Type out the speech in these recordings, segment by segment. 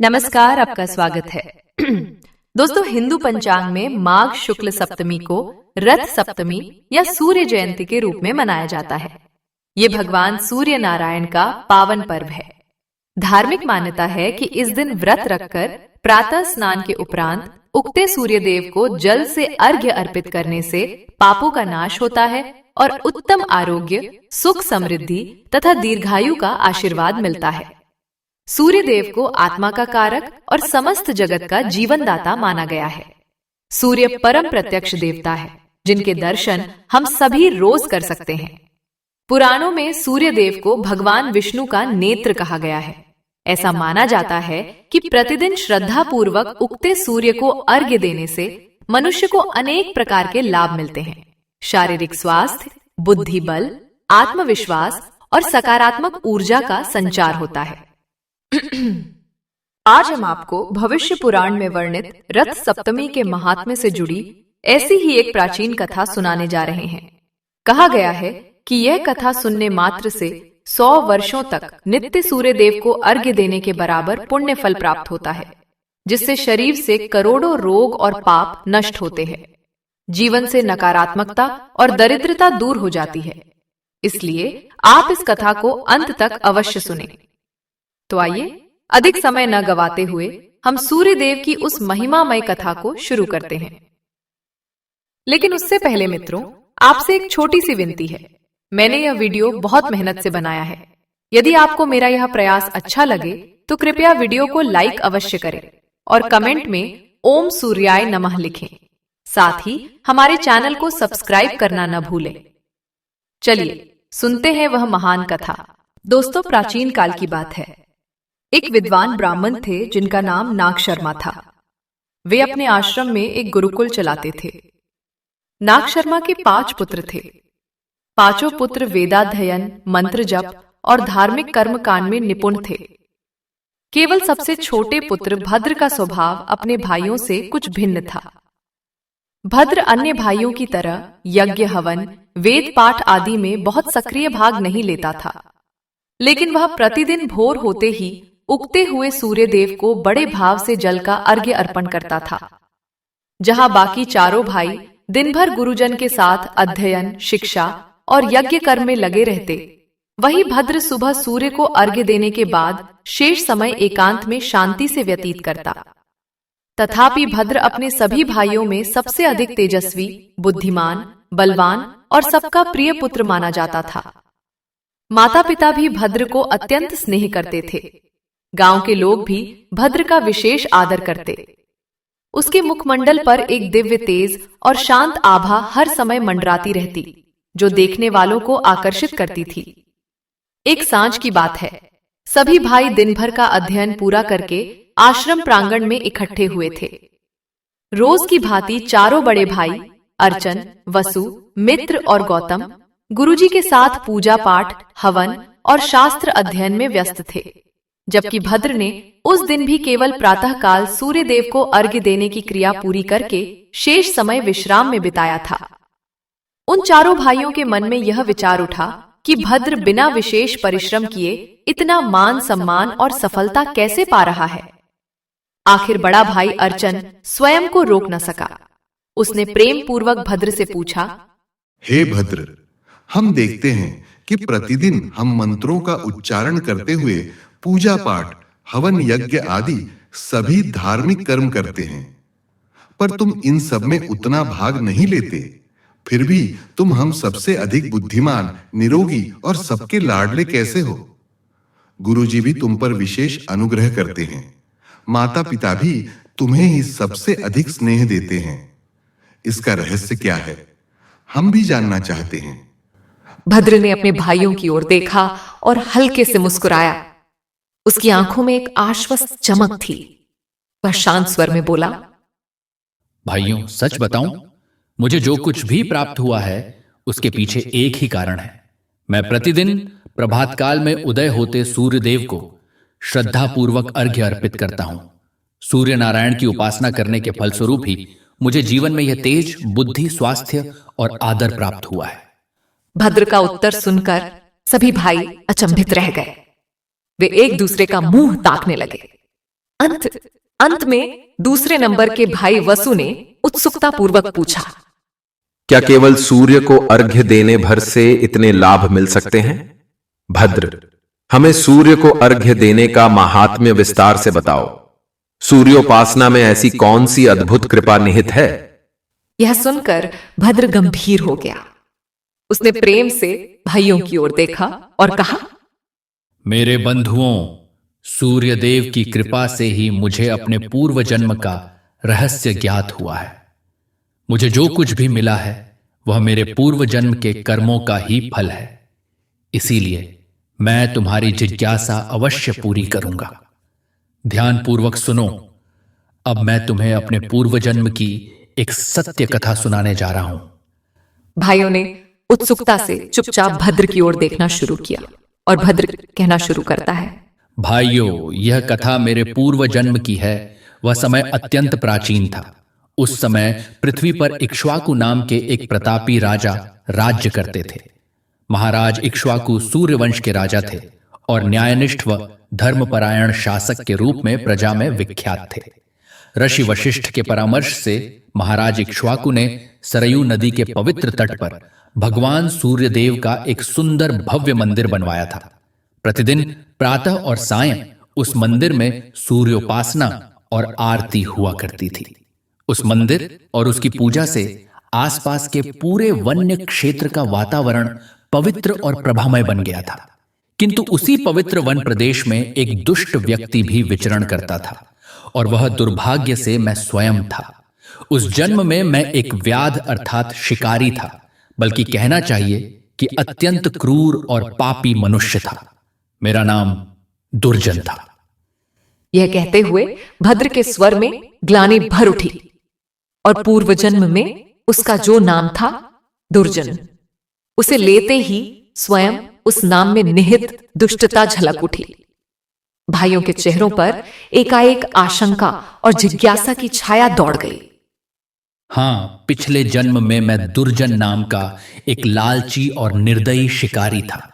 नमस्कार, आपका स्वागत है। दोस्तों, हिंदू पंचांग में माघ शुक्ल सप्तमी को रथ सप्तमी या सूर्य जयंती के रूप में मनाया जाता है। ये भगवान सूर्य नारायण का पावन पर्व है। धार्मिक मान्यता है कि इस दिन व्रत रखकर प्रातः स्नान के उपरांत उगते सूर्य देव को जल से अर्घ्य अर्पित करने से पापों का नाश होता है और उत्तम आरोग्य, सुख, समृद्धि तथा दीर्घायु का आशीर्वाद मिलता है। सूर्य देव को आत्मा का कारक और समस्त जगत का जीवनदाता माना गया है। सूर्य परम प्रत्यक्ष देवता है, जिनके दर्शन हम सभी रोज कर सकते हैं। पुराणों में सूर्य देव को भगवान विष्णु का नेत्र कहा गया है। ऐसा माना जाता है कि प्रतिदिन श्रद्धा पूर्वक उगते सूर्य को अर्घ्य देने से मनुष्य को अनेक प्रकार के लाभ मिलते हैं। शारीरिक स्वास्थ्य, बुद्धि बल, आत्मविश्वास और सकारात्मक ऊर्जा का संचार होता है। आज हम आपको भविष्य पुराण में वर्णित रथ सप्तमी के महात्म्य से जुड़ी ऐसी ही एक प्राचीन कथा सुनाने जा रहे हैं। कहा गया है कि यह कथा सुनने मात्र से 100 वर्षों तक नित्य सूर्य देव को अर्घ्य देने के बराबर पुण्य फल प्राप्त होता है, जिससे शरीर से करोड़ों रोग और पाप नष्ट होते हैं। जीवन से नकारात्मकता और दरिद्रता दूर हो जाती है। इसलिए आप इस कथा को अंत तक अवश्य सुनें। तो आइए, अधिक समय न गवाते हुए हम सूर्य देव की उस महिमामय कथा को शुरू करते हैं। लेकिन उससे पहले मित्रों, आपसे एक छोटी सी विनती है। मैंने यह वीडियो बहुत मेहनत से बनाया है। यदि आपको मेरा यह प्रयास अच्छा लगे तो कृपया वीडियो को लाइक अवश्य करें और कमेंट में ओम सूर्याय नमः लिखें। साथ ही हमारे चैनल को सब्सक्राइब करना न भूलें। चलिए सुनते हैं वह महान कथा। दोस्तों, प्राचीन काल की बात है। एक विद्वान ब्राह्मण थे जिनका नाम नाग शर्मा था। वे अपने आश्रम में एक गुरुकुल चलाते थे। नाग शर्मा के 5 पुत्र थे। पांचों पुत्र वेदाध्ययन, मंत्र जप और धार्मिक कर्म कांड में निपुण थे। केवल सबसे छोटे पुत्र भद्र का स्वभाव अपने भाइयों से कुछ भिन्न था। भद्र अन्य भाइयों की तरह यज्ञ, हवन, वेद पाठ आदि में बहुत सक्रिय भाग नहीं लेता था, लेकिन वह प्रतिदिन भोर होते ही उगते हुए सूर्य देव को बड़े भाव से जल का अर्घ्य अर्पण करता था। जहां बाकी चारों भाई दिन भर गुरुजन के साथ अध्ययन, शिक्षा और यज्ञ कर्म में लगे रहते, वही भद्र सुबह सूर्य को अर्घ्य देने के बाद शेष समय एकांत में शांति से व्यतीत करता। तथापि भद्र अपने सभी भाइयों में सबसे अधिक तेजस्वी, बुद्धिमान, बलवान और सबका प्रिय पुत्र माना जाता था। माता पिता भी भद्र को अत्यंत स्नेह करते थे। गांव के लोग भी भद्र का विशेष आदर करते। उसके मुखमंडल पर एक दिव्य तेज और शांत आभा हर समय मंडराती रहती, जो देखने वालों को आकर्षित करती थी। एक सांझ की बात है। सभी भाई दिन भर का अध्ययन पूरा करके आश्रम प्रांगण में इकट्ठे हुए थे। रोज की भांति चारों बड़े भाई अर्चन, वसु, मित्र और गौतम गुरुजी के साथ पूजा पाठ, हवन और शास्त्र अध्ययन में व्यस्त थे, जबकि भद्र ने उस दिन भी केवल प्रातः काल सूर्य देव को अर्घ्य देने की क्रिया पूरी करके शेष समय विश्राम में बिताया था। उन चारों भाइयों के मन में यह विचार उठा कि भद्र बिना विशेष परिश्रम किए इतना मान सम्मान और सफलता कैसे पा रहा है। आखिर बड़ा भाई अर्चन स्वयं को रोक न सका। उसने प्रेम पूर्वक भद्र से पूछा, हे भद्र, हम देखते हैं कि प्रतिदिन हम मंत्रों का उच्चारण करते हुए पूजा पाठ, हवन, यज्ञ आदि सभी धार्मिक कर्म करते हैं, पर तुम इन सब में उतना भाग नहीं लेते। फिर भी तुम हम सबसे अधिक बुद्धिमान, निरोगी और सबके लाडले कैसे हो? गुरुजी भी तुम पर विशेष अनुग्रह करते हैं। माता पिता भी तुम्हें ही सबसे अधिक स्नेह देते हैं। इसका रहस्य क्या है? हम भी जानना चाहते हैं। भद्र ने अपने भाइयों की ओर देखा और हल्के से मुस्कुराया। उसकी आंखों में एक आश्वस्त चमक थी। वह शांत स्वर में बोला, भाइयों, सच बताऊं, मुझे जो कुछ भी प्राप्त हुआ है उसके पीछे एक ही कारण है। मैं प्रतिदिन प्रभात काल में उदय होते सूर्य देव को श्रद्धा पूर्वक अर्घ्य अर्पित करता हूं। सूर्य नारायण की उपासना करने के फलस्वरूप ही मुझे जीवन में यह तेज, बुद्धि, स्वास्थ्य और आदर प्राप्त हुआ है। भद्र का उत्तर सुनकर सभी भाई अचंभित रह गए। वे एक दूसरे का मुंह ताकने लगे। अंत अंत में दूसरे नंबर के भाई वसु ने उत्सुकता पूर्वक पूछा, क्या केवल सूर्य को अर्घ्य देने भर से इतने लाभ मिल सकते हैं? भद्र, हमें सूर्य को अर्घ्य देने का महात्म्य विस्तार से बताओ। सूर्योपासना में ऐसी कौन सी अद्भुत कृपा निहित है? यह सुनकर भद्र गंभीर हो गया। उसने प्रेम से भाइयों की ओर देखा और कहा, मेरे बंधुओं, सूर्यदेव की कृपा से ही मुझे अपने पूर्व जन्म का रहस्य ज्ञात हुआ है। मुझे जो कुछ भी मिला है वह मेरे पूर्व जन्म के कर्मों का ही फल है। इसीलिए मैं तुम्हारी जिज्ञासा अवश्य पूरी करूंगा। ध्यानपूर्वक सुनो। अब मैं तुम्हें अपने पूर्व जन्म की एक सत्य कथा सुनाने जा रहा हूं। भाइयों ने उत्सुकता से चुपचाप भद्र की ओर देखना शुरू किया और भद्र कहना शुरू करता है, भाइयों, यह कथा मेरे पूर्व जन्म की है। वह समय अत्यंत प्राचीन था। उस समय पृथ्वी पर इक्ष्वाकु नाम के एक प्रतापी राजा राज्य करते थे। महाराज इक्ष्वाकु सूर्यवंश के राजा थे और न्यायनिष्ठ व धर्मपरायण शासक के रूप में प्रजा में विख्यात थे। ऋषि वशिष्ठ के परामर्श से महाराज इक्ष्वाकु ने सरयू नदी के पवित्र तट पर भगवान सूर्यदेव का एक सुंदर भव्य मंदिर बनवाया था। प्रतिदिन प्रातः और सायं उस मंदिर में सूर्योपासना और आरती हुआ करती थी। उस मंदिर और उसकी पूजा से आसपास के पूरे वन्य क्षेत्र का वातावरण पवित्र और प्रभामय बन गया था। किंतु उसी पवित्र वन प्रदेश में एक दुष्ट व्यक्ति भी विचरण करता था और वह दुर्भाग्य से मैं स्वयं था। उस जन्म में मैं एक व्याध अर्थात शिकारी था, बल्कि कहना चाहिए कि अत्यंत क्रूर और पापी मनुष्य था। मेरा नाम दुर्जन था। यह कहते हुए भद्र के स्वर में ग्लानि भर उठी और पूर्व जन्म में उसका जो नाम था दुर्जन, उसे लेते ही स्वयं उस नाम में निहित दुष्टता झलक उठी। भाइयों के चेहरों पर एकाएक आशंका और जिज्ञासा की छाया दौड़ गई। हाँ, पिछले जन्म में मैं दुर्जन नाम का एक लालची और निर्दयी शिकारी था।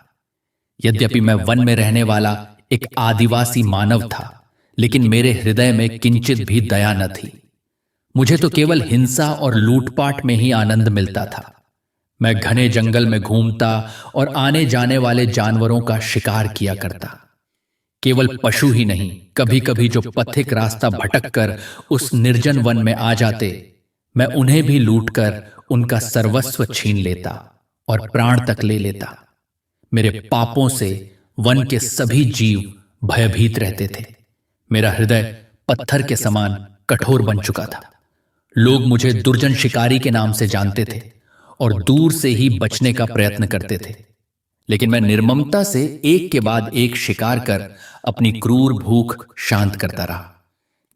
यद्यपि मैं वन में रहने वाला एक आदिवासी मानव था, लेकिन मेरे हृदय में किंचित भी दया न थी। मुझे तो केवल हिंसा और लूटपाट में ही आनंद मिलता था। मैं घने जंगल में घूमता और आने जाने वाले जानवरों का शिकार किया करता। केवल पशु ही नहीं, कभी कभी जो पथिक रास्ता भटक कर उस निर्जन वन में आ जाते, मैं उन्हें भी लूटकर उनका सर्वस्व छीन लेता और प्राण तक ले लेता। मेरे पापों से वन के सभी जीव भयभीत रहते थे। मेरा हृदय पत्थर के समान कठोर बन चुका था। लोग मुझे दुर्जन शिकारी के नाम से जानते थे और दूर से ही बचने का प्रयत्न करते थे। लेकिन मैं निर्ममता से एक के बाद एक शिकार कर अपनी क्रूर भूख शांत करता रहा।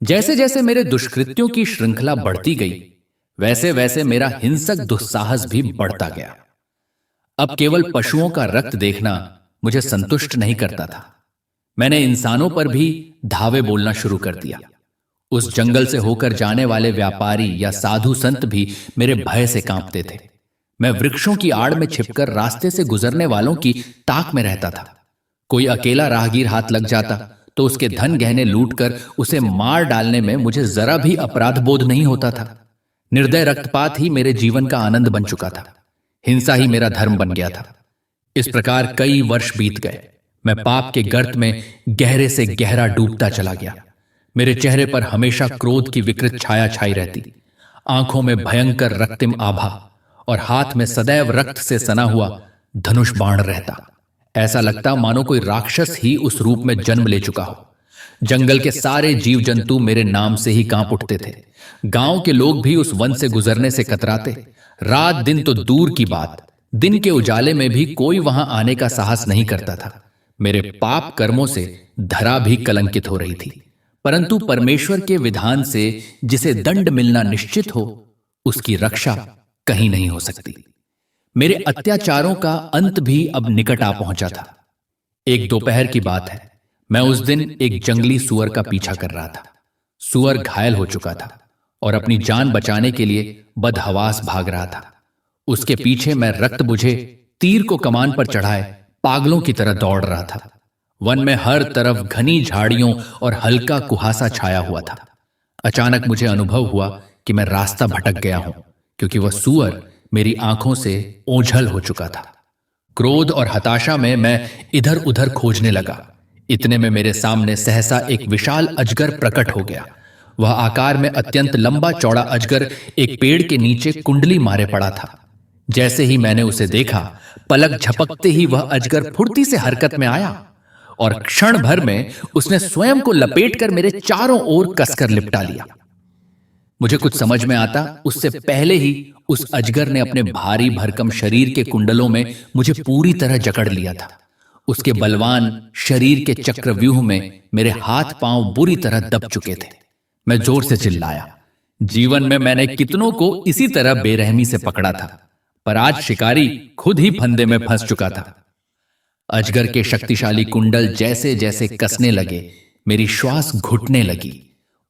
जैसे जैसे मेरे दुष्कृत्यों की श्रृंखला बढ़ती गई, वैसे वैसे मेरा हिंसक दुस्साहस भी बढ़ता गया। अब केवल पशुओं का रक्त देखना मुझे संतुष्ट नहीं करता था। मैंने इंसानों पर भी धावे बोलना शुरू कर दिया। उस जंगल से होकर जाने वाले व्यापारी या साधु संत भी मेरे भय से कांपते थे। मैं वृक्षों की आड़ में छिपकर रास्ते से गुजरने वालों की ताक में रहता था। कोई अकेला राहगीर हाथ लग जाता तो उसके धन गहने लूटकर उसे मार डालने में मुझे जरा भी अपराध बोध नहीं होता था। निर्दय रक्तपात ही मेरे जीवन का आनंद बन चुका था। हिंसा ही मेरा धर्म बन गया था। इस प्रकार कई वर्ष बीत गए। मैं पाप के गर्त में गहरे से गहरा डूबता चला गया। मेरे चेहरे पर हमेशा क्रोध की विकृत छाया छाई रहती, आंखों में भयंकर रक्तिम आभा और हाथ में सदैव रक्त से सना हुआ धनुष बाण रहता। ऐसा लगता मानो कोई राक्षस ही उस रूप में जन्म ले चुका हो। जंगल के सारे जीव जंतु मेरे नाम से ही कांप उठते थे। गांव के लोग भी उस वन से गुजरने से कतराते। रात दिन तो दूर की बात, दिन के उजाले में भी कोई वहां आने का साहस नहीं करता था। मेरे पाप कर्मों से धरा भी कलंकित हो रही थी, परंतु परमेश्वर के विधान से जिसे दंड मिलना निश्चित हो, उसकी रक्षा कहीं नहीं हो सकती। मेरे अत्याचारों का अंत भी अब निकट आ पहुंचा था। एक दोपहर की बात है। मैं उस दिन एक जंगली सुअर का पीछा कर रहा था। सुअर घायल हो चुका था और अपनी जान बचाने के लिए बदहवास भाग रहा था। उसके पीछे मैं रक्त बुझे तीर को कमान पर चढ़ाए पागलों की तरह दौड़ रहा था। वन में हर तरफ घनी झाड़ियों और हल्का कुहासा छाया हुआ था। अचानक मुझे अनुभव हुआ कि मैं रास्ता भटक गया हूं, क्योंकि वह सूअर मेरी आंखों से ओझल हो चुका था। क्रोध और हताशा में मैं इधर उधर खोजने लगा। इतने में मेरे सामने सहसा एक विशाल अजगर प्रकट हो गया। वह आकार में अत्यंत लंबा चौड़ा अजगर एक पेड़ के नीचे कुंडली मारे पड़ा था। जैसे ही मैंने उसे देखा, पलक झपकते ही वह अजगर फुर्ती से हरकत में आया और क्षण भर में उसने स्वयं को लपेटकर मेरे चारों ओर कसकर लिपटा लिया। मुझे कुछ समझ में आता उससे पहले ही उस अजगर ने अपने भारी भरकम शरीर के कुंडलों में मुझे पूरी तरह जकड़ लिया था। उसके बलवान शरीर के चक्रव्यूह में मेरे हाथ पांव बुरी तरह दब चुके थे। मैं जोर से चिल्लाया। जीवन में मैंने कितनों को इसी तरह बेरहमी से पकड़ा था, पर आज शिकारी खुद ही फंदे में फंस चुका था। अजगर के शक्तिशाली कुंडल जैसे जैसे कसने लगे, मेरी श्वास घुटने लगी।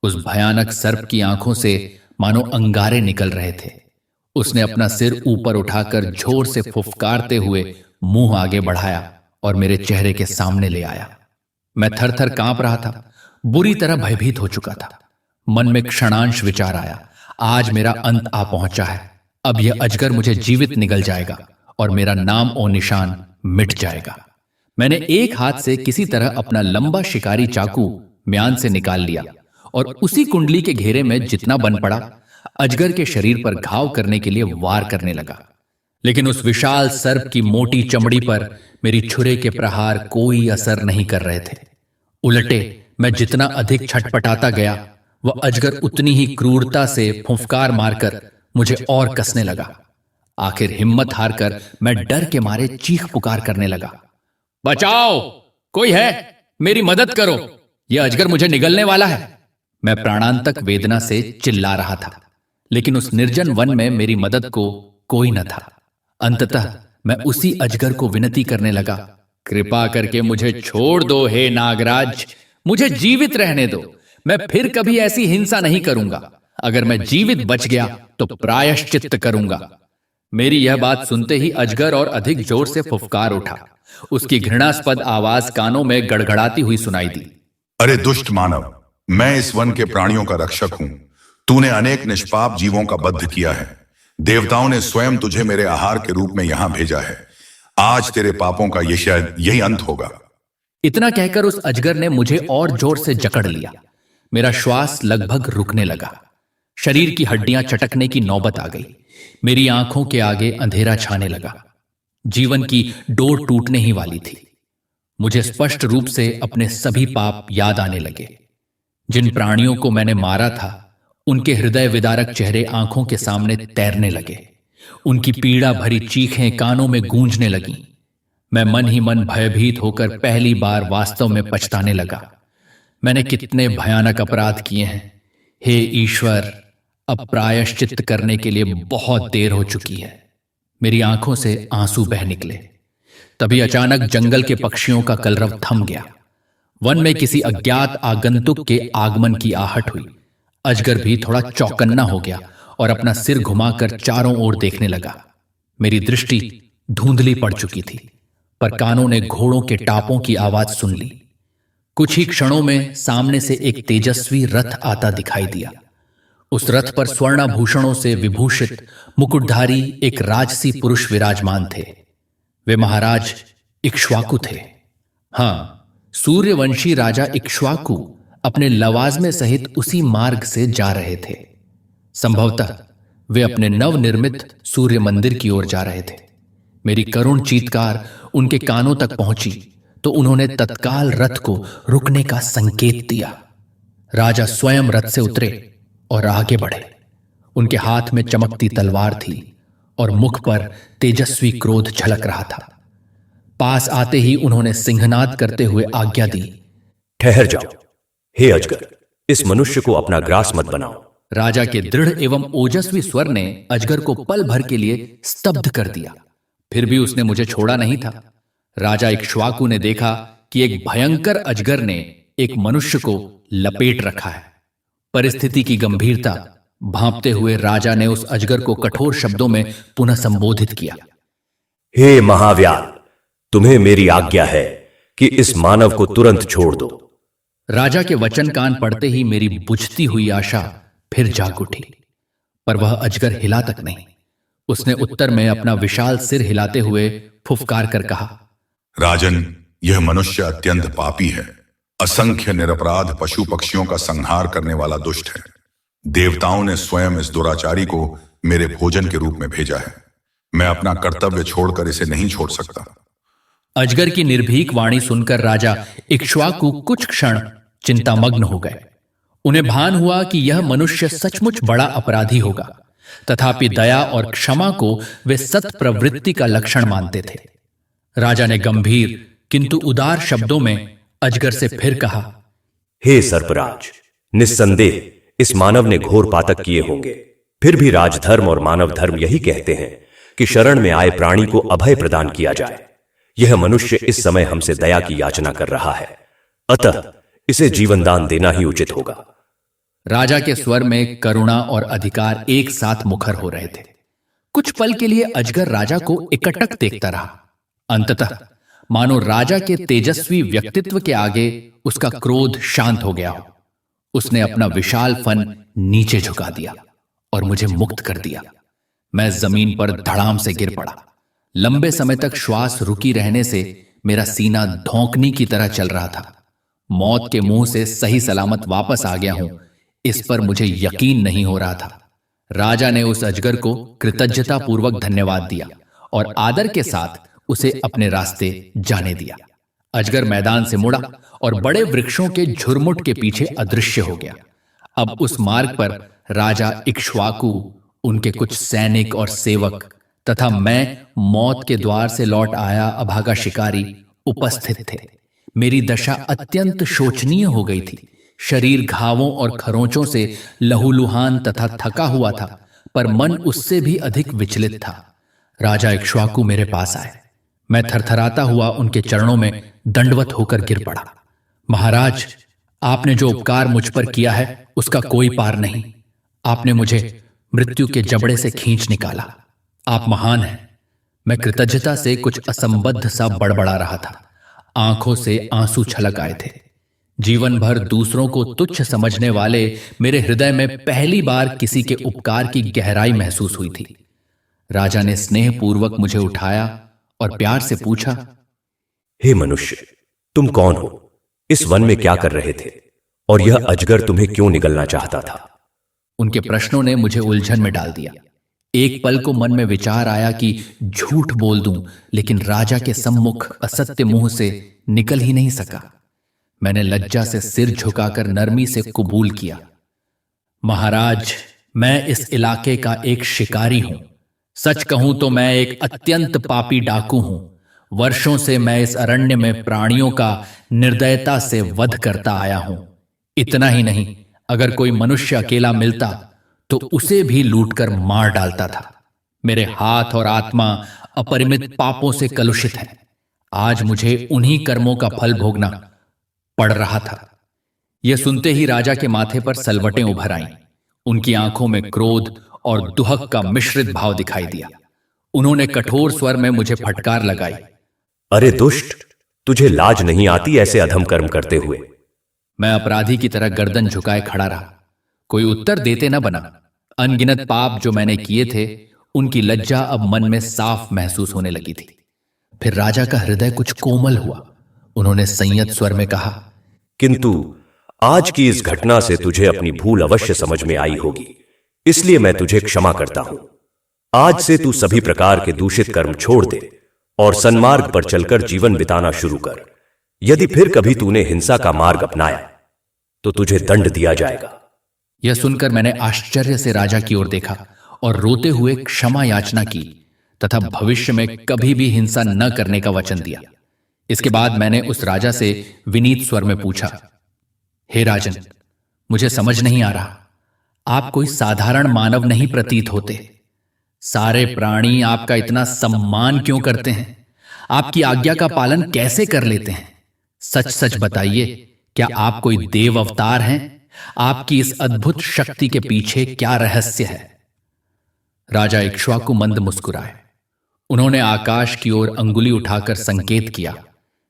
उस भयानक सर्प की आंखों से मानो अंगारे निकल रहे थे। उसने अपना सिर ऊपर उठाकर जोर से फुफकारते हुए मुंह आगे बढ़ाया और मेरे चेहरे के सामने ले आया। मैं थर थर कांप रहा था, बुरी तरह भयभीत हो चुका था। मन में क्षणांश विचार आया, आज मेरा अंत आ पहुंचा है। अब यह अजगर मुझे जीवित निगल जाएगा और मेरा नाम और निशान मिट जाएगा। मैंने एक हाथ से किसी तरह अपना लंबा शिकारी चाकू म्यान से निकाल लिया और उसी कुंडली के घेरे में जितना बन पड़ा, अजगर के शरीर पर घाव करने के लिए वार करने लगा। लेकिन उस विशाल सर्प की मोटी चमड़ी पर मेरी छुरे के प्रहार कोई असर नहीं कर रहे थे। उलटे मैं जितना अधिक छटपटाता गया, वह अजगर उतनी ही क्रूरता से फुंफकार मारकर मुझे और कसने लगा। आखिर हिम्मत हारकर मैं डर के मारे चीख पुकार करने लगा, बचाओ, कोई है, मेरी मदद करो, यह अजगर मुझे निगलने वाला है। मैं प्राणांतक वेदना से चिल्ला रहा था, लेकिन उस निर्जन वन में मेरी मदद को कोई न था। अंततः मैं उसी अजगर को विनती करने लगा, कृपा करके मुझे छोड़ दो हे नागराज, मुझे जीवित रहने दो। मैं फिर कभी ऐसी हिंसा नहीं करूंगा। अगर मैं जीवित बच गया तो प्रायश्चित्त करूंगा। मेरी यह बात सुनते ही अजगर और अधिक जोर से फुफकार उठा। उसकी घृणास्पद आवाज कानों में गड़गड़ाती हुई सुनाई दी। अरे दुष्ट मानव, मैं इस वन के प्राणियों का रक्षक हूं। तूने अनेक निष्पाप जीवों का वध किया है। देवताओं ने स्वयं तुझे मेरे आहार के रूप में यहां भेजा है। आज तेरे पापों का ये शायद यही अंत होगा। इतना कहकर उस अजगर ने मुझे और जोर से जकड़ लिया। मेरा श्वास लगभग रुकने लगा। शरीर की हड्डियां चटकने की नौबत आ गई। मेरी आंखों के आगे अंधेरा छाने लगा। जीवन की डोर टूटने ही वाली थी। मुझे स्पष्ट रूप से अपने सभी पाप याद आने लगे। जिन प्राणियों को मैंने मारा था, उनके हृदय विदारक चेहरे आंखों के सामने तैरने लगे। उनकी पीड़ा भरी चीखें कानों में गूंजने लगीं। मैं मन ही मन भयभीत होकर पहली बार वास्तव में पछताने लगा। मैंने कितने भयानक अपराध किए हैं। हे ईश्वर, अब प्रायश्चित्त करने के लिए बहुत देर हो चुकी है। मेरी आंखों से आंसू बह निकले। तभी अचानक जंगल के पक्षियों का कलरव थम गया। वन में किसी अज्ञात आगंतुक के आगमन की आहट हुई। अजगर भी थोड़ा चौकन्ना हो गया और अपना सिर घुमाकर चारों ओर देखने लगा। मेरी दृष्टि धुंधली पड़ चुकी थी, पर कानों ने घोड़ों के टापों की आवाज सुन ली। कुछ ही क्षणों में सामने से एक तेजस्वी रथ आता दिखाई दिया। उस रथ पर स्वर्णाभूषणों से विभूषित मुकुटधारी एक राजसी पुरुष विराजमान थे। वे महाराज इक्ष्वाकु थे। हां, सूर्यवंशी राजा इक्ष्वाकु अपने लवाजमे सहित उसी मार्ग से जा रहे थे। संभवतः वे अपने नवनिर्मित सूर्य मंदिर की ओर जा रहे थे। मेरी करुण चीत्कार उनके कानों तक पहुंची तो उन्होंने तत्काल रथ को रुकने का संकेत दिया। राजा स्वयं रथ से उतरे और आगे बढ़े। उनके हाथ में चमकती तलवार थी और मुख पर तेजस्वी क्रोध झलक रहा था। पास आते ही उन्होंने सिंहनाद करते हुए आज्ञा दी, ठहर जाओ हे अजगर, इस मनुष्य को अपना ग्रास मत बनाओ। राजा के दृढ़ एवं ओजस्वी स्वर ने अजगर को पल भर के लिए स्तब्ध कर दिया। फिर भी उसने मुझे छोड़ा नहीं था। राजा इक्ष्वाकु ने देखा कि एक भयंकर अजगर ने एक मनुष्य को लपेट रखा है। परिस्थिति की गंभीरता भांपते हुए राजा ने उस अजगर को कठोर शब्दों में पुनः संबोधित किया। हे महाव्याल, तुम्हें मेरी आज्ञा है कि इस मानव को तुरंत छोड़ दो। राजा के वचन कान पड़ते ही मेरी बुझती हुई आशा फिर जाग उठी, पर वह अजगर हिला तक नहीं। उसने उत्तर में अपना विशाल सिर हिलाते हुए फुफकार कर कहा, राजन, यह मनुष्य अत्यंत पापी है, असंख्य निरपराध पशु पक्षियों का संहार करने वाला दुष्ट है। देवताओं ने स्वयं इस दुराचारी को मेरे भोजन के रूप में भेजा है। मैं अपना कर्तव्य छोड़कर इसे नहीं छोड़ सकता। अजगर की निर्भीक वाणी सुनकर राजा इक्ष्वाकु कुछ क्षण चिंतामग्न हो गए। उन्हें भान हुआ कि यह मनुष्य सचमुच बड़ा अपराधी होगा, तथापि दया और क्षमा को वे सत प्रवृत्ति का लक्षण मानते थे। राजा ने गंभीर किंतु उदार शब्दों में अजगर से फिर कहा, हे सर्पराज, निस्संदेह इस मानव ने घोर पातक किए होंगे, फिर भी राजधर्म और मानव धर्म यही कहते हैं कि शरण में आए प्राणी को अभय प्रदान किया जाए। यह मनुष्य इस समय हमसे दया की याचना कर रहा है, अतः इसे जीवन दान देना ही उचित होगा। राजा के स्वर में करुणा और अधिकार एक साथ मुखर हो रहे थे। कुछ पल के लिए अजगर राजा को एकटक देखता रहा। अंततः मानो राजा के तेजस्वी व्यक्तित्व के आगे उसका क्रोध शांत हो गया हो। उसने अपना विशाल फन नीचे झुका दिया और मुझे मुक्त कर दिया। मैं जमीन पर धड़ाम से गिर पड़ा। लंबे समय तक श्वास रुकी रहने से मेरा सीना धौंकनी की तरह चल रहा था। मौत के मुंह से सही सलामत वापस आ गया हूं, इस पर मुझे यकीन नहीं हो रहा था। राजा ने उस अजगर को कृतज्ञतापूर्वक धन्यवाद दिया और आदर के साथ उसे अपने रास्ते जाने दिया। अजगर मैदान से मुड़ा और बड़े वृक्षों के झुरमुट के पीछे अदृश्य हो गया। अब उस मार्ग पर राजा इक्ष्वाकु, उनके कुछ सैनिक और सेवक तथा मैं, मौत के द्वार से लौट आया अभागा शिकारी, उपस्थित थे। मेरी दशा अत्यंत शोचनीय हो गई थी। शरीर घावों और खरोंचों से लहूलुहान तथा थका हुआ था, पर मन उससे भी अधिक विचलित था। राजा इक्ष्वाकु मेरे पास आए। मैं थरथराता हुआ उनके चरणों में दंडवत होकर गिर पड़ा। महाराज, आपने जो उपकार मुझ पर किया है उसका कोई पार नहीं। आपने मुझे मृत्यु के जबड़े से खींच निकाला। आप महान हैं। मैं कृतज्ञता से कुछ असंबद्ध सा बड़बड़ा रहा था। आंखों से आंसू छलक आए थे। जीवन भर दूसरों को तुच्छ समझने वाले मेरे हृदय में पहली बार किसी के उपकार की गहराई महसूस हुई थी। राजा ने स्नेहपूर्वक मुझे उठाया और प्यार से पूछा, हे मनुष्य, तुम कौन हो? इस वन में क्या कर रहे थे? और यह अजगर तुम्हें क्यों निगलना चाहता था? उनके प्रश्नों ने मुझे उलझन में डाल दिया। एक पल को मन में विचार आया कि झूठ बोल दूं, लेकिन राजा के सम्मुख असत्य मुंह से निकल ही नहीं सका। मैंने लज्जा से सिर झुकाकर नरमी से कबूल किया। महाराज, मैं इस इलाके का एक शिकारी हूं। सच कहूं तो मैं एक अत्यंत पापी डाकू हूं। वर्षों से मैं इस अरण्य में प्राणियों का निर्दयता से वध करता आया हूं। इतना ही नहीं, अगर कोई मनुष्य अकेला मिलता तो उसे भी लूटकर मार डालता था। मेरे हाथ और आत्मा अपरिमित पापों से कलुषित है। आज मुझे उन्हीं कर्मों का फल भोगना पड़ रहा था। यह सुनते ही राजा के माथे पर सलवटें उभर आईं। उनकी आंखों में क्रोध और दुहक का मिश्रित भाव दिखाई दिया। उन्होंने कठोर स्वर में मुझे फटकार लगाई, अरे दुष्ट, तुझे लाज नहीं आती ऐसे अधम कर्म करते हुए? मैं अपराधी की तरह गर्दन झुकाए खड़ा रहा। कोई उत्तर देते न बना। अनगिनत पाप जो मैंने किए थे, उनकी लज्जा अब मन में साफ महसूस होने लगी थी। फिर राजा का हृदय कुछ कोमल हुआ। उन्होंने संयत स्वर में कहा, किंतु आज की इस घटना से तुझे अपनी भूल अवश्य समझ में आई होगी, इसलिए मैं तुझे क्षमा करता हूं। आज से तू सभी प्रकार के दूषित कर्म छोड़ दे और सन्मार्ग पर चलकर जीवन बिताना शुरू कर। यदि फिर कभी तूने हिंसा का मार्ग अपनाया तो तुझे दंड दिया जाएगा। यह सुनकर मैंने आश्चर्य से राजा की ओर देखा और रोते हुए क्षमा याचना की तथा भविष्य में कभी भी हिंसा न करने का वचन दिया। इसके बाद मैंने उस राजा से विनीत स्वर में पूछा, हे राजन, मुझे समझ नहीं आ रहा, आप कोई साधारण मानव नहीं प्रतीत होते। सारे प्राणी आपका इतना सम्मान क्यों करते हैं? आपकी आज्ञा का पालन कैसे कर लेते हैं? सच सच बताइए, क्या आप कोई देव अवतार हैं? आपकी इस अद्भुत शक्ति के पीछे क्या रहस्य है? राजा इक्ष्वाकु मंद मुस्कुराए। उन्होंने आकाश की ओर अंगुली उठाकर संकेत किया,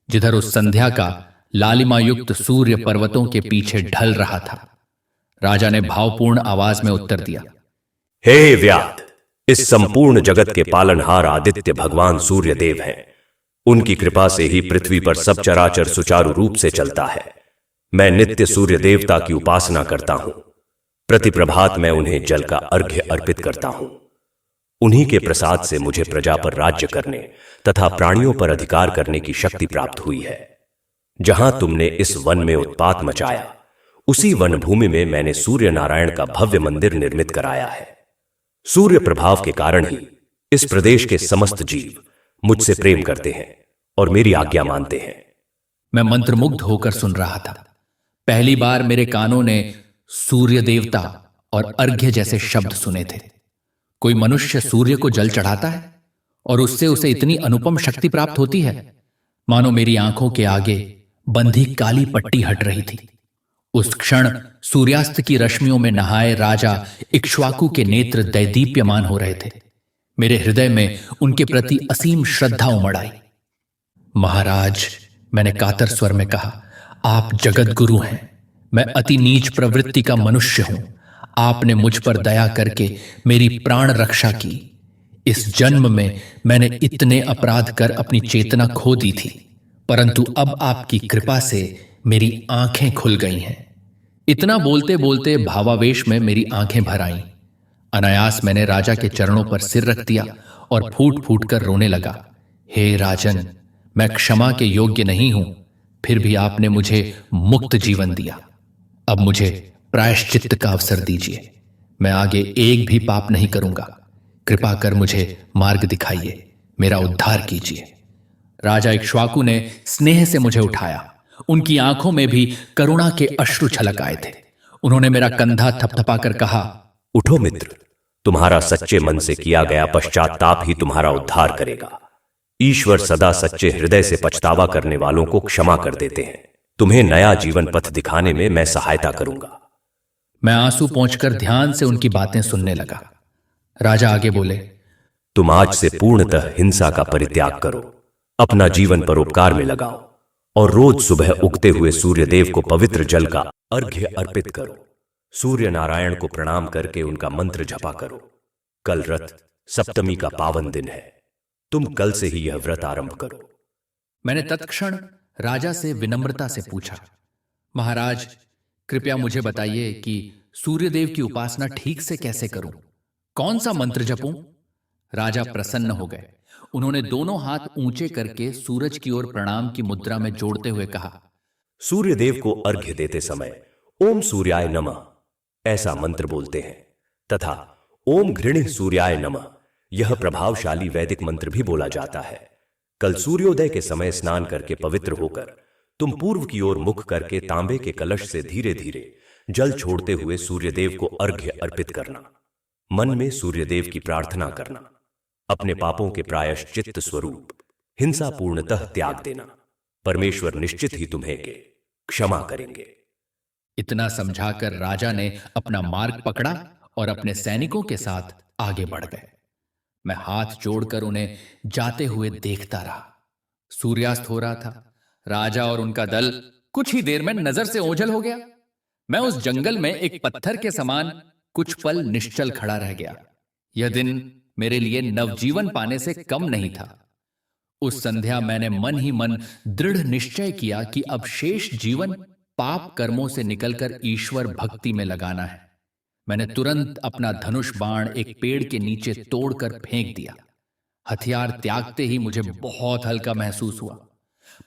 जिधर उस संध्या का लालिमायुक्त सूर्य पर्वतों के पीछे ढल रहा था। राजा ने भावपूर्ण आवाज में उत्तर दिया, हे व्याध, इस संपूर्ण जगत के पालनहार आदित्य भगवान सूर्य देव हैं। उनकी कृपा से ही पृथ्वी पर सब चराचर सुचारू रूप से चलता है। मैं नित्य सूर्य देवता की उपासना करता हूं। प्रति प्रभात मैं उन्हें जल का अर्घ्य अर्पित करता हूं। उन्हीं के प्रसाद से मुझे प्रजा पर राज्य करने तथा प्राणियों पर अधिकार करने की शक्ति प्राप्त हुई है। जहां तुमने इस वन में उत्पात मचाया, उसी वन भूमि में मैंने सूर्य नारायण का भव्य मंदिर निर्मित कराया है। सूर्य प्रभाव के कारण ही इस प्रदेश के समस्त जीव मुझसे प्रेम करते हैं और मेरी आज्ञा मानते हैं। मैं मंत्रमुग्ध होकर सुन रहा था। पहली बार मेरे कानों ने सूर्य देवता और अर्घ्य जैसे शब्द सुने थे। कोई मनुष्य सूर्य को जल चढ़ाता है और उससे उसे इतनी अनुपम शक्ति प्राप्त होती है, मानो मेरी आंखों के आगे बंधी काली पट्टी हट रही थी। उस क्षण सूर्यास्त की रश्मियों में नहाए राजा इक्ष्वाकु के नेत्र दैदीप्यमान हो रहे थे। मेरे हृदय में उनके प्रति असीम श्रद्धा उमड़ आई। महाराज, मैंने कातर स्वर में कहा, आप जगत गुरु हैं। मैं अति नीच प्रवृत्ति का मनुष्य हूं। आपने मुझ पर दया करके मेरी प्राण रक्षा की। इस जन्म में मैंने इतने अपराध कर अपनी चेतना खो दी थी, परंतु अब आपकी कृपा से मेरी आंखें खुल गई हैं। इतना बोलते बोलते भावावेश में मेरी आंखें भर आईं। अनायास मैंने राजा के चरणों पर सिर रख दिया और फूट फूट कर रोने लगा। हे राजन, मैं क्षमा के योग्य नहीं हूं, फिर भी आपने मुझे मुक्त जीवन दिया। अब मुझे प्रायश्चित्त का अवसर दीजिए। मैं आगे एक भी पाप नहीं करूंगा। कृपा कर मुझे मार्ग दिखाइए, मेरा उद्धार कीजिए। राजा इक्ष्वाकु ने स्नेह से मुझे उठाया। उनकी आंखों में भी करुणा के अश्रु छलक आए थे। उन्होंने मेरा कंधा थपथपाकर कहा, उठो मित्र, तुम्हारा सच्चे मन से किया गया पश्चाताप ही तुम्हारा उद्धार करेगा। ईश्वर सदा सच्चे हृदय से पछतावा करने वालों को क्षमा कर देते हैं। तुम्हें नया जीवन पथ दिखाने में मैं सहायता करूंगा। मैं आंसू पोंछकर ध्यान से उनकी बातें सुनने लगा। राजा आगे बोले, तुम आज से पूर्णतः हिंसा का परित्याग करो, अपना जीवन परोपकार में लगाओ और रोज सुबह उगते हुए सूर्यदेव को पवित्र जल का अर्घ्य अर्पित करो। सूर्य नारायण को प्रणाम करके उनका मंत्र जपा करो। कल रथ सप्तमी का पावन दिन है। तुम कल से ही यह व्रत आरंभ करो। मैंने तत्क्षण राजा से विनम्रता से पूछा, महाराज, कृपया मुझे बताइए कि सूर्यदेव की उपासना ठीक से कैसे करूं? कौन सा मंत्र जपूं? राजा प्रसन्न हो गए। उन्होंने दोनों हाथ ऊंचे करके सूरज की ओर प्रणाम की मुद्रा में जोड़ते हुए कहा, सूर्यदेव को अर्घ्य देते समय ओम सूर्याय नमः ऐसा मंत्र बोलते हैं तथा ओम घृणिः सूर्याय नमः यह प्रभावशाली वैदिक मंत्र भी बोला जाता है। कल सूर्योदय के समय स्नान करके पवित्र होकर तुम पूर्व की ओर मुख करके तांबे के कलश से धीरे धीरे जल छोड़ते हुए सूर्यदेव को अर्घ्य अर्पित करना। मन में सूर्यदेव की प्रार्थना करना। अपने पापों के प्रायश्चित्त स्वरूप हिंसा पूर्णतः त्याग देना। परमेश्वर निश्चित ही तुम्हें के क्षमा करेंगे। इतना समझाकर राजा ने अपना मार्ग पकड़ा और अपने सैनिकों के साथ आगे बढ़ गए। मैं हाथ जोड़कर उन्हें जाते हुए देखता रहा। सूर्यास्त हो रहा था। राजा और उनका दल कुछ ही देर में नजर से ओझल हो गया। मैं उस जंगल में एक पत्थर के समान कुछ पल निश्चल खड़ा रह गया। यह दिन मेरे लिए नवजीवन पाने से कम नहीं था। उस संध्या मैंने मन ही मन दृढ़ निश्चय किया कि अब शेष जीवन पाप कर्मों से निकलकर ईश्वर भक्ति में लगाना है। मैंने तुरंत अपना धनुष बाण एक पेड़ के नीचे तोड़कर फेंक दिया। हथियार त्यागते ही मुझे बहुत हल्का महसूस हुआ,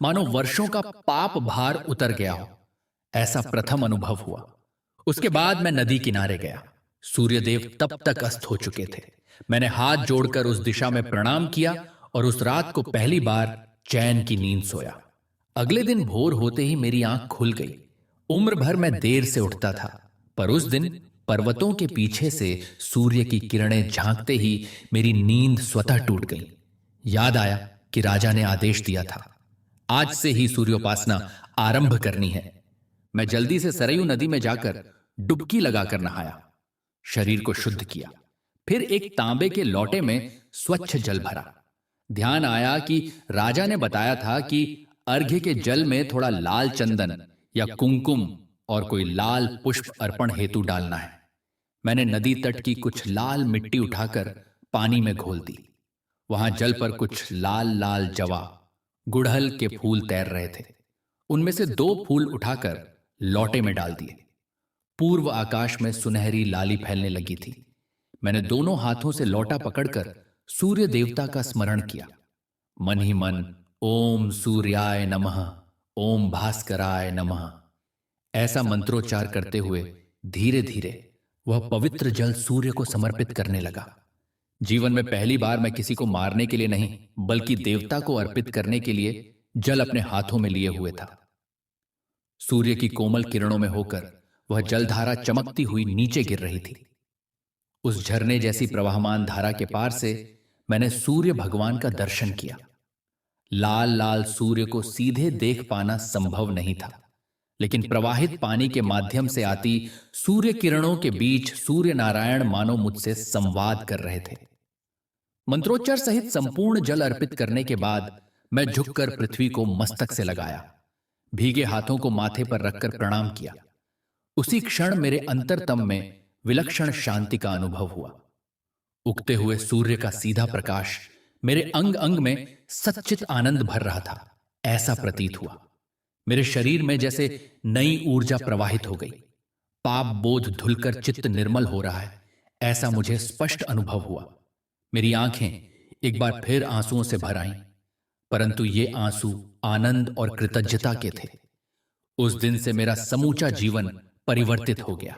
मानो वर्षों का पाप भार उतर गया हो। ऐसा प्रथम अनुभव हुआ। उसके बाद मैं नदी किनारे गया। सूर्यदेव तब तक अस्त हो चुके थे। मैंने हाथ जोड़कर उस दिशा में प्रणाम किया और उस रात को पहली बार चैन की नींद सोया। अगले दिन भोर होते ही मेरी आंख खुल गई। उम्र भर मैं देर से उठता था, पर उस दिन पर्वतों के पीछे से सूर्य की किरणें झांकते ही मेरी नींद स्वतः टूट गई। याद आया कि राजा ने आदेश दिया था, आज से ही सूर्योपासना आरंभ करनी है। मैं जल्दी से सरयू नदी में जाकर डुबकी लगाकर नहाया, शरीर को शुद्ध किया। फिर एक तांबे के लोटे में स्वच्छ जल भरा। ध्यान आया कि राजा ने बताया था कि अर्घ्य के जल में थोड़ा लाल चंदन या कुमकुम और कोई लाल पुष्प अर्पण हेतु डालना है। मैंने नदी तट की कुछ लाल मिट्टी उठाकर पानी में घोल दी। वहां जल पर कुछ लाल लाल जवा, गुड़हल के फूल तैर रहे थे। उनमें से 2 फूल उठाकर लौटे में डाल दिए। पूर्व आकाश में सुनहरी लाली फैलने लगी थी। मैंने दोनों हाथों से लौटा पकड़कर सूर्य देवता का स्मरण किया। मन ही मन ओम सूर्याय नमः, ओम भास्कराय नमः ऐसा मंत्रोच्चार करते हुए धीरे धीरे वह पवित्र जल सूर्य को समर्पित करने लगा। जीवन में पहली बार मैं किसी को मारने के लिए नहीं, बल्कि देवता को अर्पित करने के लिए जल अपने हाथों में लिए हुए था। सूर्य की कोमल किरणों में होकर वह जलधारा चमकती हुई नीचे गिर रही थी। उस झरने जैसी प्रवाहमान धारा के पार से मैंने सूर्य भगवान का दर्शन किया। लाल लाल सूर्य को सीधे देख पाना संभव नहीं था, लेकिन प्रवाहित पानी के माध्यम से आती सूर्य किरणों के बीच सूर्य नारायण मानो मुझसे संवाद कर रहे थे। मंत्रोच्चार सहित संपूर्ण जल अर्पित करने के बाद मैं झुककर पृथ्वी को मस्तक से लगाया, भीगे हाथों को माथे पर रखकर प्रणाम किया। उसी क्षण मेरे अंतरतम में विलक्षण शांति का अनुभव हुआ। उगते हुए सूर्य का सीधा प्रकाश मेरे अंग अंग में सच्चित आनंद भर रहा था, ऐसा प्रतीत हुआ। मेरे शरीर में जैसे नई ऊर्जा प्रवाहित हो गई। पाप बोध धुलकर चित्त निर्मल हो रहा है, ऐसा मुझे स्पष्ट अनुभव हुआ। मेरी आंखें एक बार फिर आंसुओं से भर आईं, परंतु ये आंसू आनंद और कृतज्ञता के थे। उस दिन से मेरा समूचा जीवन परिवर्तित हो गया।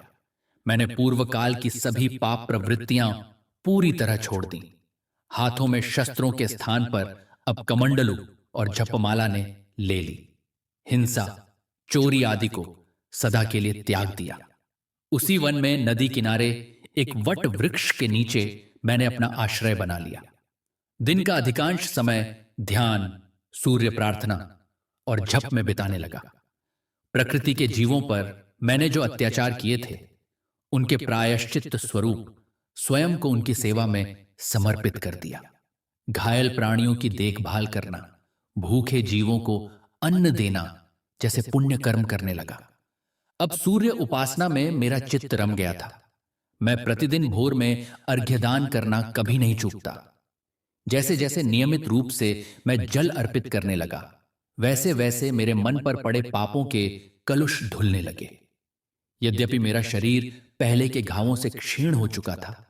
मैंने पूर्व काल की सभी पाप प्रवृत्तियां पूरी तरह छोड़ दी। हाथों में शस्त्रों के स्थान पर अब कमंडलू और जपमाला ने ले ली। हिंसा, चोरी आदि को सदा के लिए त्याग दिया। उसी वन में नदी किनारे एक वट वृक्ष के नीचे मैंने अपना आश्रय बना लिया। दिन का अधिकांश समय ध्यान, सूर्य प्रार्थना और जप में बिताने लगा। प्रकृति के जीवों पर मैंने जो अत्याचार किए थे, उनके प्रायश्चित स्वरूप स्वयं को उनकी सेवा में समर्पित कर दिया। घायल प्राणियों की देखभाल करना, भूखे जीवों को अन्न देना जैसे पुण्य कर्म करने लगा। अब सूर्य उपासना में मेरा चित्त रम गया था। मैं प्रतिदिन भोर में अर्घ्यदान करना कभी नहीं चूकता। जैसे जैसे नियमित रूप से मैं जल अर्पित करने लगा, वैसे वैसे मेरे मन पर पड़े पापों के कलुष धुलने लगे। यद्यपि मेरा शरीर पहले के घावों से क्षीण हो चुका था,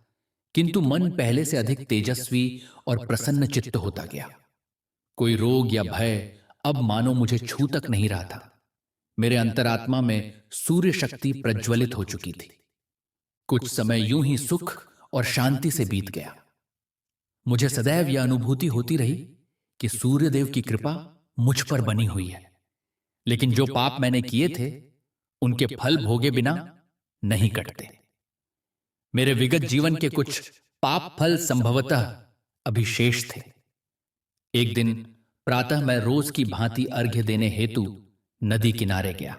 किंतु मन पहले से अधिक तेजस्वी और प्रसन्न चित्त होता गया। कोई रोग या भय अब मानो मुझे छू तक नहीं रहा था। मेरे अंतरात्मा में सूर्य शक्ति प्रज्वलित हो चुकी थी। कुछ समय यूं ही सुख और शांति से बीत गया। मुझे सदैव यह अनुभूति होती रही कि सूर्यदेव की कृपा मुझ पर बनी हुई है, लेकिन जो पाप मैंने किए थे उनके फल भोगे बिना नहीं कटते। मेरे विगत जीवन के कुछ पाप फल संभवतः अभी शेष थे। एक दिन प्रातः मैं रोज की भांति अर्घ्य देने हेतु नदी किनारे गया।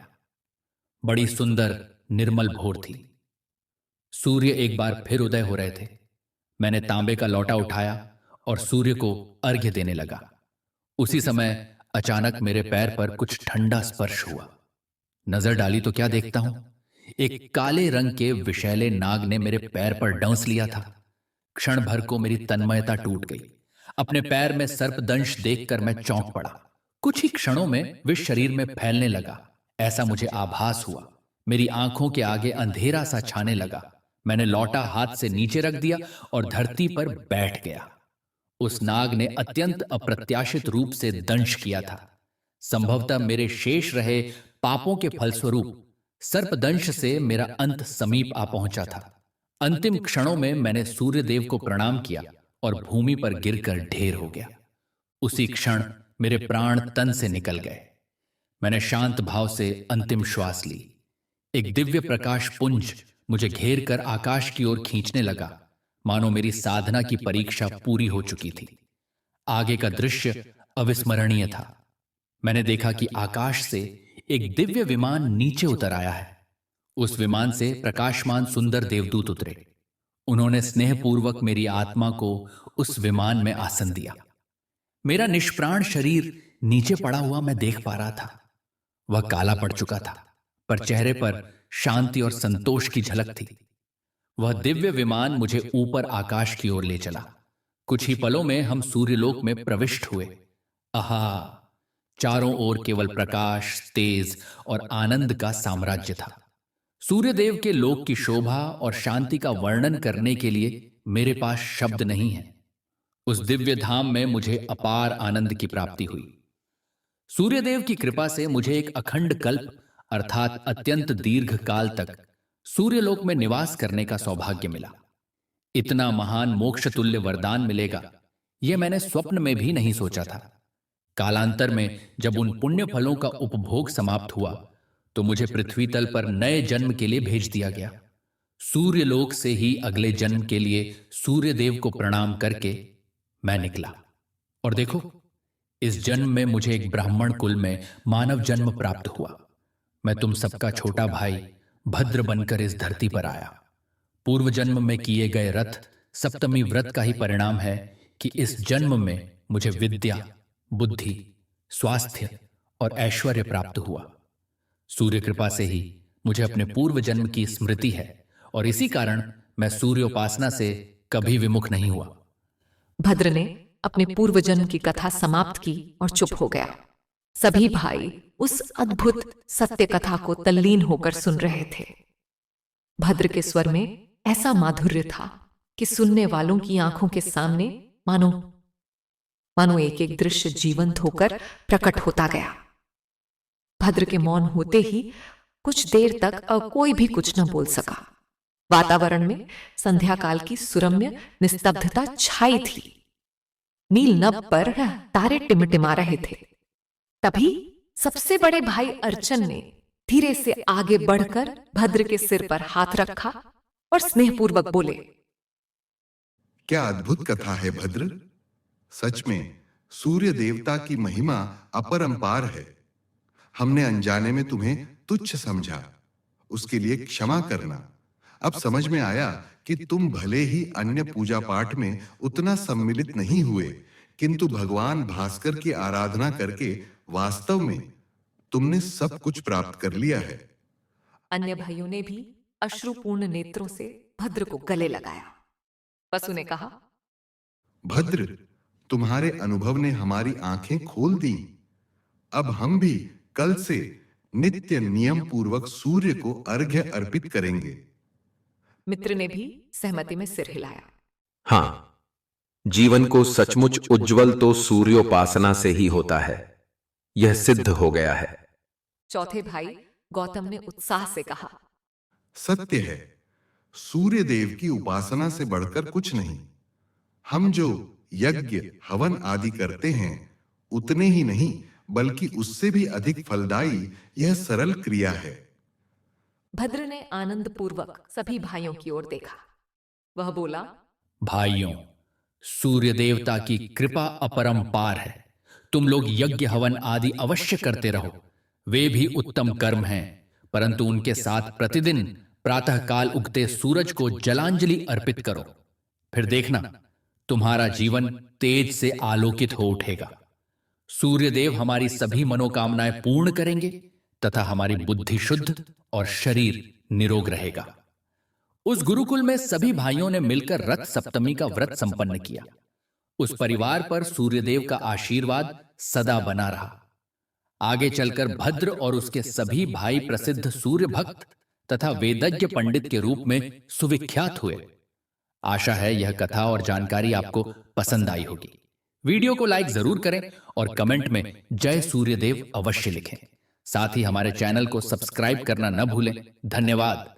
बड़ी सुंदर निर्मल भोर थी। सूर्य एक बार फिर उदय हो रहे थे। मैंने तांबे का लौटा उठाया और सूर्य को अर्घ्य देने लगा। उसी समय अचानक मेरे पैर पर कुछ ठंडा स्पर्श हुआ। नजर डाली तो क्या देखता हूं, एक काले रंग के विषैले नाग ने मेरे पैर पर डंस लिया था। क्षण भर को मेरी तन्मयता टूट गई। अपने पैर में सर्पदंश देखकर मैं चौंक पड़ा। कुछ ही क्षणों में विष शरीर में फैलने लगा, ऐसा मुझे आभास हुआ। मेरी आंखों के आगे अंधेरा सा छाने लगा। मैंने लौटा हाथ से नीचे रख दिया और धरती पर बैठ गया। उस नाग ने अत्यंत अप्रत्याशित रूप से दंश किया था। संभवतः मेरे शेष रहे पापों के फलस्वरूप सर्पदंश से मेरा अंत समीप आ पहुंचा था। अंतिम क्षणों में मैंने सूर्यदेव को प्रणाम किया और भूमि पर गिरकर ढेर हो गया। उसी क्षण मेरे प्राण तन से निकल गए। मैंने शांत भाव से अंतिम श्वास ली। एक दिव्य प्रकाश पुंज मुझे घेर कर आकाश की ओर खींचने लगा, मानो मेरी साधना की परीक्षा पूरी हो चुकी थी। आगे का दृश्य अविस्मरणीय था। मैंने देखा कि आकाश से एक दिव्य विमान नीचे उतर आया है। उस विमान से प्रकाशमान सुंदर देवदूत उतरे। उन्होंने स्नेहपूर्वक मेरी आत्मा को उस विमान में आसन दिया। मेरा निष्प्राण शरीर नीचे पड़ा हुआ मैं देख पा रहा था। वह काला पड़ चुका था, पर चेहरे पर शांति और संतोष की झलक थी। वह दिव्य विमान मुझे ऊपर आकाश की ओर ले चला। कुछ ही पलों में हम सूर्यलोक में प्रविष्ट हुए। आहा, चारों ओर केवल प्रकाश, तेज और आनंद का साम्राज्य था। सूर्यदेव के लोक की शोभा और शांति का वर्णन करने के लिए मेरे पास शब्द नहीं है। उस दिव्य धाम में मुझे अपार आनंद की प्राप्ति हुई। सूर्यदेव की कृपा से मुझे एक अखंड कल्प अर्थात अत्यंत दीर्घ काल तक सूर्यलोक में निवास करने का सौभाग्य मिला। इतना महान मोक्ष तुल्य वरदान मिलेगा, यह मैंने स्वप्न में भी नहीं सोचा था। कालांतर में जब उन पुण्य फलों का उपभोग समाप्त हुआ तो मुझे पृथ्वी तल पर नए जन्म के लिए भेज दिया गया। सूर्यलोक से ही अगले जन्म के लिए सूर्यदेव को प्रणाम करके मैं निकला। और देखो, इस जन्म में मुझे एक ब्राह्मण कुल में मानव जन्म प्राप्त हुआ। मैं तुम सबका छोटा भाई भद्र बनकर इस धरती पर आया। पूर्व जन्म में किए गए रथ सप्तमी व्रत का ही परिणाम है कि इस जन्म में मुझे विद्या, बुद्धि, स्वास्थ्य और ऐश्वर्य प्राप्त हुआ। सूर्य कृपा से ही मुझे अपने पूर्व जन्म की स्मृति है और इसी कारण मैं सूर्योपासना से कभी विमुख नहीं हुआ। भद्र ने अपने पूर्व जन्म की कथा समाप्त की और चुप हो गया। सभी भाई उस अद्भुत सत्य कथा को तल्लीन होकर सुन रहे थे। भद्र के स्वर में ऐसा माधुर्य था कि सुनने वालों की आंखों के सामने मानो एक एक दृश्य जीवंत होकर प्रकट होता गया। भद्र के मौन होते ही कुछ देर तक कोई भी कुछ न बोल सका। वातावरण में संध्या काल की सुरम्य निस्तब्धता छाई थी। नील नभ पर तारे टिमटिमा रहे थे। तभी सबसे बड़े भाई अर्चन ने धीरे से आगे बढ़कर भद्र के सिर पर हाथ रखा और स्नेहपूर्वक बोले, क्या अद्भुत कथा है भद्र। सच में सूर्य देवता की महिमा अपरंपार है। हमने अनजाने में तुम्हें तुच्छ समझा, उसके लिए क्षमा करना। अब समझ में आया कि तुम भले ही अन्य पूजा पाठ में उतना सम्मिलित नहीं हुए, किंतु भगवान भास्कर की आराधना करके वास्तव में तुमने सब कुछ प्राप्त कर लिया है। अन्य भाइयों ने भी अश्रुपूर्ण नेत्रों से भद्र को गले लगाया। वसु ने कहा, भद्र, तुम्हारे अनुभव ने हमारी आंखें खोल दी। अब हम भी कल से नित्य नियम पूर्वक सूर्य को अर्घ्य अर्पित करेंगे। मित्र ने भी सहमति में सिर हिलाया। हां, जीवन को सचमुच उज्जवल तो सूर्योपासना से ही होता है, यह सिद्ध हो गया है। चौथे भाई गौतम ने उत्साह से कहा, सत्य है, सूर्य देव की उपासना से बढ़कर कुछ नहीं। हम जो यज्ञ हवन आदि करते हैं उतने ही नहीं बल्कि उससे भी अधिक फलदायी यह सरल क्रिया है। भद्र ने आनंद पूर्वक सभी भाइयों की ओर देखा। वह बोला, भाइयों, सूर्य देवता की कृपा अपरंपार है। तुम लोग यज्ञ हवन आदि अवश्य करते रहो, वे भी उत्तम कर्म हैं, परंतु उनके साथ प्रतिदिन प्रातःकाल उगते सूरज को जलांजलि अर्पित करो। फिर देखना, तुम्हारा जीवन तेज से आलोकित हो उठेगा। सूर्यदेव हमारी सभी मनोकामनाएं पूर्ण करेंगे तथा हमारी बुद्धि शुद्ध और शरीर निरोग रहेगा। उस गुरुकुल में सभी भाइयों ने मिलकर रथ सप्तमी का व्रत संपन्न किया। उस परिवार पर सूर्यदेव का आशीर्वाद सदा बना रहा। आगे चलकर भद्र और उसके सभी भाई प्रसिद्ध सूर्य भक्त तथा वेदज्ञ पंडित के रूप में सुविख्यात हुए। आशा है यह कथा और जानकारी आपको पसंद आई होगी। वीडियो को लाइक जरूर करें और कमेंट में जय सूर्यदेव अवश्य लिखें। साथ ही हमारे चैनल को सब्सक्राइब करना न भूलें। धन्यवाद।